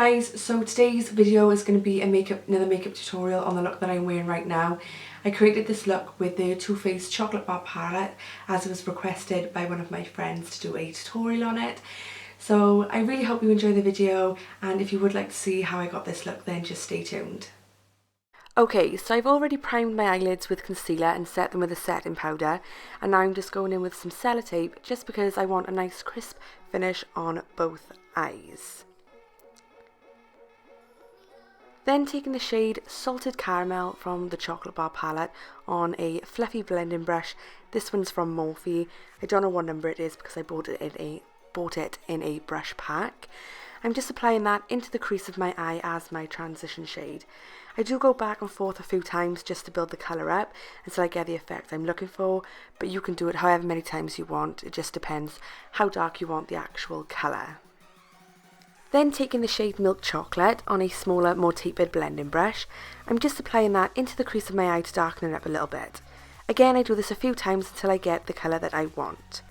guys, so today's video is going to be another makeup tutorial on the look that I'm wearing right now. I created this look with the Too Faced Chocolate Bar palette as it was requested by one of my friends to do a tutorial on it. So I really hope you enjoy the video, and if you would like to see how I got this look then just stay tuned. Okay, so I've already primed my eyelids with concealer and set them with a setting powder, and now I'm just going in with some sellotape just because I want a nice crisp finish on both eyes. Then taking the shade Salted Caramel from the Chocolate Bar palette on a fluffy blending brush. This one's from Morphe. I don't know what number it is because I bought it in a brush pack. I'm just applying that into the crease of my eye as my transition shade. I do go back and forth a few times just to build the colour up until I get the effect I'm looking for, but you can do it however many times you want. It just depends how dark you want the actual colour. Then taking the shade Milk Chocolate on a smaller, more tapered blending brush, I'm just applying that into the crease of my eye to darken it up a little bit. Again, I do this a few times until I get the colour that I want.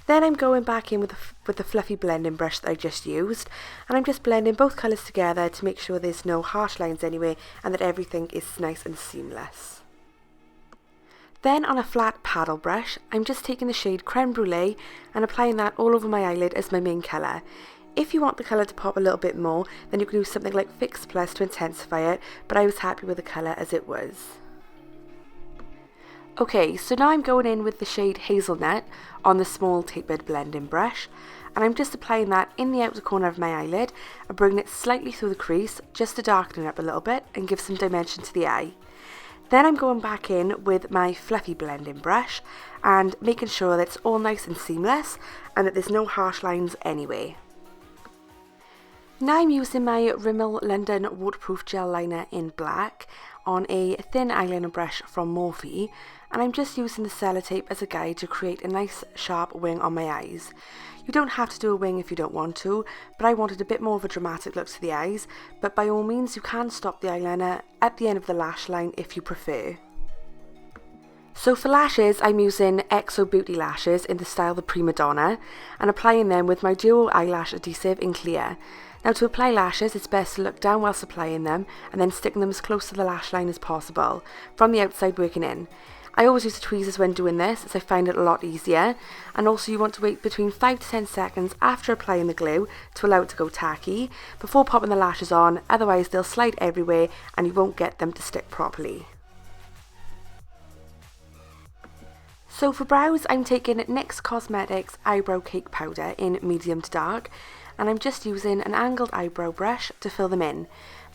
Then I'm going back in with the fluffy blending brush that I just used, and I'm just blending both colours together to make sure there's no harsh lines anyway and that everything is nice and seamless. Then on a flat paddle brush, I'm just taking the shade Creme Brulee and applying that all over my eyelid as my main colour. If you want the colour to pop a little bit more, then you can use something like Fix Plus to intensify it, but I was happy with the colour as it was. Okay, so now I'm going in with the shade Hazelnut on the small tapered blending brush, and I'm just applying that in the outer corner of my eyelid and bringing it slightly through the crease just to darken it up a little bit and give some dimension to the eye. Then I'm going back in with my fluffy blending brush and making sure that it's all nice and seamless and that there's no harsh lines anyway. Now I'm using my Rimmel London Waterproof Gel Liner in black on a thin eyeliner brush from Morphe, and I'm just using the sellotape as a guide to create a nice sharp wing on my eyes. You don't have to do a wing if you don't want to, but I wanted a bit more of a dramatic look to the eyes, but by all means you can stop the eyeliner at the end of the lash line if you prefer. So for lashes, I'm using EXO Beauty lashes in the style the Primadonna and applying them with my duo eyelash adhesive in clear. Now to apply lashes, it's best to look down whilst applying them and then sticking them as close to the lash line as possible, from the outside working in. I always use the tweezers when doing this as I find it a lot easier, and also you want to wait between 5 to 10 seconds after applying the glue to allow it to go tacky before popping the lashes on, otherwise they'll slide everywhere and you won't get them to stick properly. So for brows, I'm taking NYX Cosmetics Eyebrow Cake Powder in medium to dark, and I'm just using an angled eyebrow brush to fill them in.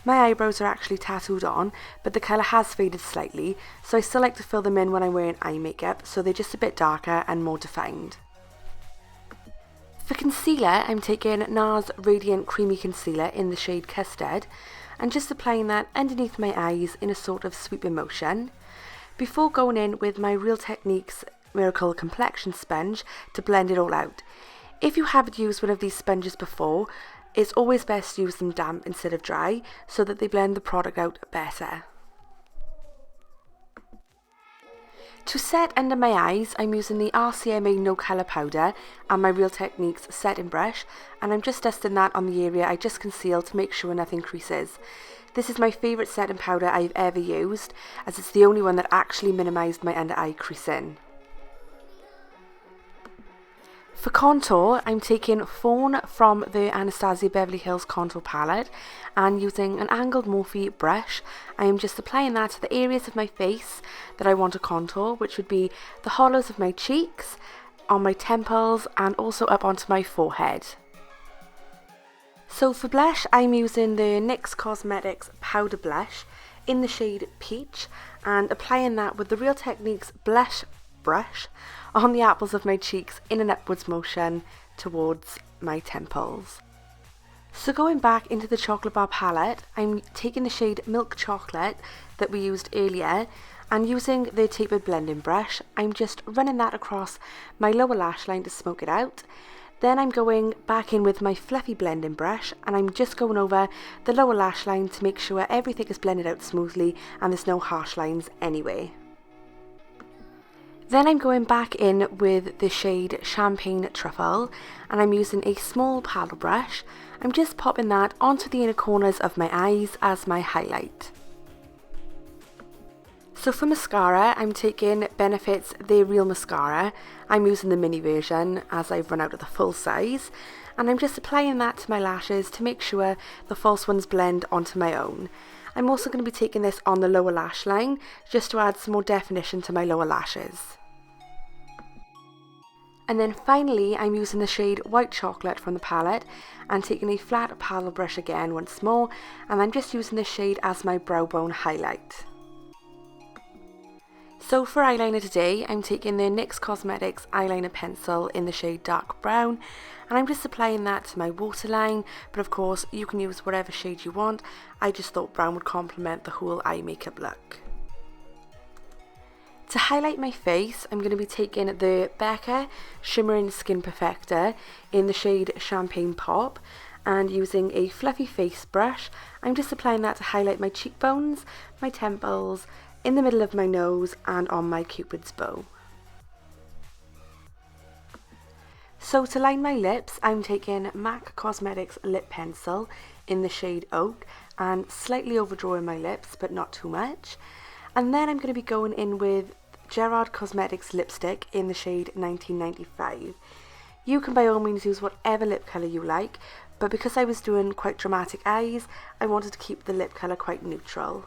My eyebrows are actually tattooed on, but the colour has faded slightly, so I still like to fill them in when I'm wearing eye makeup, so they're just a bit darker and more defined. For concealer, I'm taking NARS Radiant Creamy Concealer in the shade Custard, and just applying that underneath my eyes in a sort of sweeping motion, before going in with my Real Techniques Miracle Complexion Sponge to blend it all out. If you haven't used one of these sponges before, it's always best to use them damp instead of dry so that they blend the product out better. To set under my eyes, I'm using the RCMA No Colour Powder and my Real Techniques setting brush, and I'm just dusting that on the area I just concealed to make sure nothing creases. This is my favourite setting powder I've ever used, as it's the only one that actually minimised my under eye creasing. For contour, I'm taking FAWN from the Anastasia Beverly Hills Contour Palette and using an angled Morphe brush, I am just applying that to the areas of my face that I want to contour, which would be the hollows of my cheeks, on my temples and also up onto my forehead. So for blush, I'm using the NYX Cosmetics Powder Blush in the shade Peach and applying that with the Real Techniques Blush brush on the apples of my cheeks in an upwards motion towards my temples. So going back into the Chocolate Bar palette, I'm taking the shade Milk Chocolate that we used earlier, and using the tapered blending brush, I'm just running that across my lower lash line to smoke it out. Then I'm going back in with my fluffy blending brush and I'm just going over the lower lash line to make sure everything is blended out smoothly and there's no harsh lines anyway. Then I'm going back in with the shade Champagne Truffle, and I'm using a small paddle brush. I'm just popping that onto the inner corners of my eyes as my highlight. So for mascara, I'm taking Benefit's The Real Mascara. I'm using the mini version as I've run out of the full size, and I'm just applying that to my lashes to make sure the false ones blend onto my own. I'm also going to be taking this on the lower lash line just to add some more definition to my lower lashes. And then finally, I'm using the shade White Chocolate from the palette and taking a flat paddle brush again once more, and I'm just using this shade as my brow bone highlight. So for eyeliner today, I'm taking the NYX Cosmetics eyeliner pencil in the shade Dark Brown, and I'm just applying that to my waterline, but of course you can use whatever shade you want. I just thought brown would complement the whole eye makeup look. To highlight my face, I'm going to be taking the Becca Shimmering Skin Perfector in the shade Champagne Pop, and using a fluffy face brush, I'm just applying that to highlight my cheekbones, my temples, in the middle of my nose, and on my cupid's bow. So to line my lips, I'm taking MAC Cosmetics Lip Pencil in the shade Oak and slightly overdrawing my lips, but not too much. And then I'm going to be going in with Gerard Cosmetics lipstick in the shade 1995. You can by all means use whatever lip colour you like, but because I was doing quite dramatic eyes, I wanted to keep the lip colour quite neutral.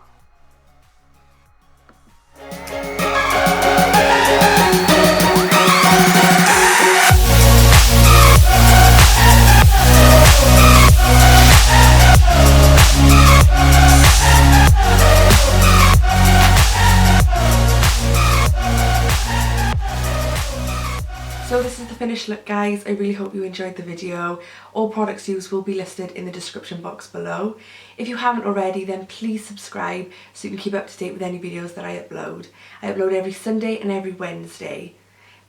So this is the finished look, guys. I really hope you enjoyed the video. All products used will be listed in the description box below. If you haven't already, then please subscribe so you can keep up to date with any videos that I upload. I upload every Sunday and every Wednesday.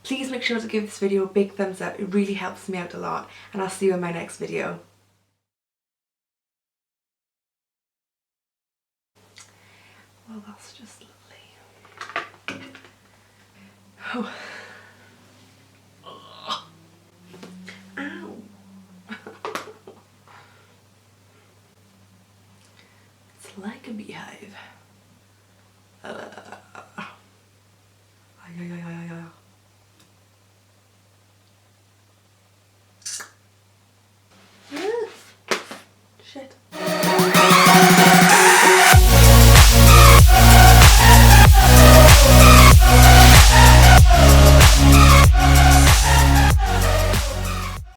Please make sure to give this video a big thumbs up. It really helps me out a lot, and I'll see you in my next video. Well, that's just lovely. Oh. Ow. It's like a beehive.